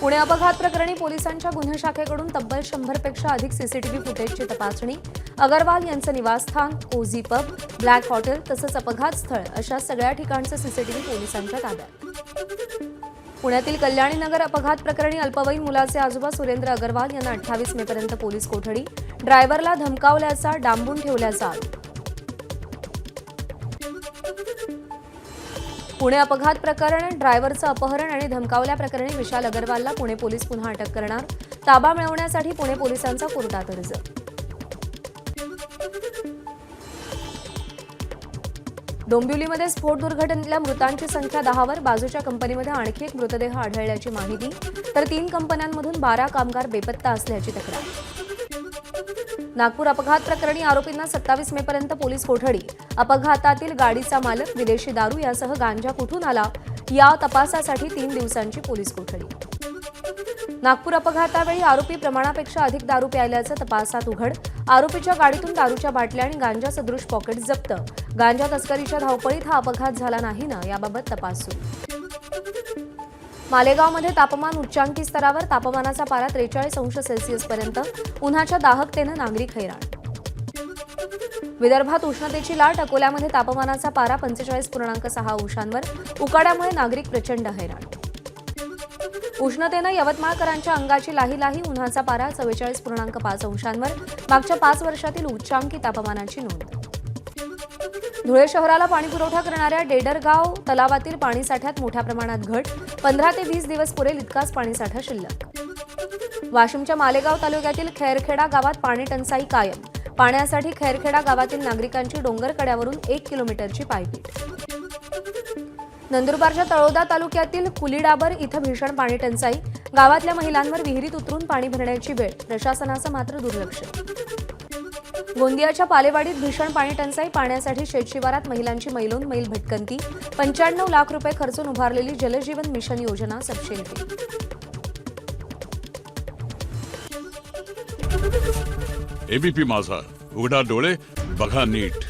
पुणे अपघात प्रकरणी पोलिसांच्या गुन्हे शाखेकडून तब्बल 100 पेक्षा अधिक सीसीटीव्ही फुटेजची तपासणी। अगरवाल यांचं निवासस्थान, कोझी पब, ब्लॅक हॉटेल तसंच अपघात स्थळ अशा सगळ्या ठिकाणचं सीसीटीव्ही पोलिसांच्या ताब्यात। पुण्यातील कल्याणीनगर अपघात प्रकरणी अल्पवयीन मुलाचे आजोबा सुरेंद्र अगरवाल यांना 28 मेपर्यंत पोलीस कोठडी। ड्रायव्हरला धमकावल्याचा, डांबून ठेवल्याचा आरोप। पुणे अपघात प्रकरण, ड्रायव्हरचं अपहरण आणि धमकावल्याप्रकरणी विशाल अगरवालला पुणे पोलीस पुन्हा अटक करणार। ताबा मिळवण्यासाठी पुणे पोलिसांचा कोर्टात अर्ज। डोंबिवलीमध्ये स्फोट दुर्घटनेतल्या मृतांची संख्या 10 वर। बाजूच्या कंपनीमध्ये आणखी एक मृतदेह आढळल्याची माहिती, तर 3 कंपन्यांमधून 12 कामगार बेपत्ता असल्याची तक्रार। नागपूर अपघात प्रकरणी आरोपींना 27 मेपर्यंत पोलीस कोठडी। अपघातातील गाडीचा मालक, विदेशी दारू यासह गांजा कुठून आला या तपासासाठी 3 दिवसांची पोलीस कोठडी। नागपूर अपघातावेळी आरोपी प्रमाणापेक्षा अधिक दारू प्यायल्याचं तपासात उघड। आरोपीच्या गाडीतून दारूच्या बाटल्या आणि गांजा सदृश पॉकेट जप्त। गांजा तस्करीच्या धावपळीत हा अपघात झाला नाही ना, याबाबत तपास सुरू। मालेगावमध्ये तापमान उच्चांकी स्तरावर। तापमानाचा पारा 43 अंश सेल्सिअसपर्यंत। उन्हाच्या दाहकतेनं नागरिक हैराण। विदर्भात उष्णतेची लाट। अकोल्यामध्ये तापमानाचा पारा 45.6 अंशांवर। उकाड्यामुळे नागरिक प्रचंड हैराण। उष्णतेनं यवतमाळकरांच्या अंगाची लाही। उन्हाचा पारा 44.5 अंशांवर। मागच्या 5 वर्षातील उच्चांकी तापमानाची नोंद। धुळे शहराला पाणीपुरवठा करणाऱ्या डेडरगाव तलावातील पाणीसाठ्यात मोठ्या प्रमाणात घट। 15 ते 20 दिवस पुरेल इतकाच पाणीसाठा शिल्लक। वाशिमच्या मालेगाव तालुक्यातील खैरखेडा गावात पाणी टंचाई कायम। पाण्यासाठी खैरखेडा गावातील नागरिकांची डोंगरकड्यावरून 1 किलोमीटरची पायपीट। नंदुरबारच्या तळोदा तालुक्यातील कुलीडाबर इथं भीषण पाणी टंचाई। गावातल्या महिलांवर विहिरीत उतरून पाणी भरण्याची वेळ। प्रशासनाचं मात्र दुर्लक्ष। गोंदियाच्या पालेवाडीत भीषण पाणी टंचाई। पाण्यासाठी शेतशिवारात महिलांची मैलोन मैल भटकंती। 95 लाख रुपये खर्चून उभारलेली जलजीवन मिशन योजना सपशेल। एबीपी माझा, उघडा डोळे बघा नीट।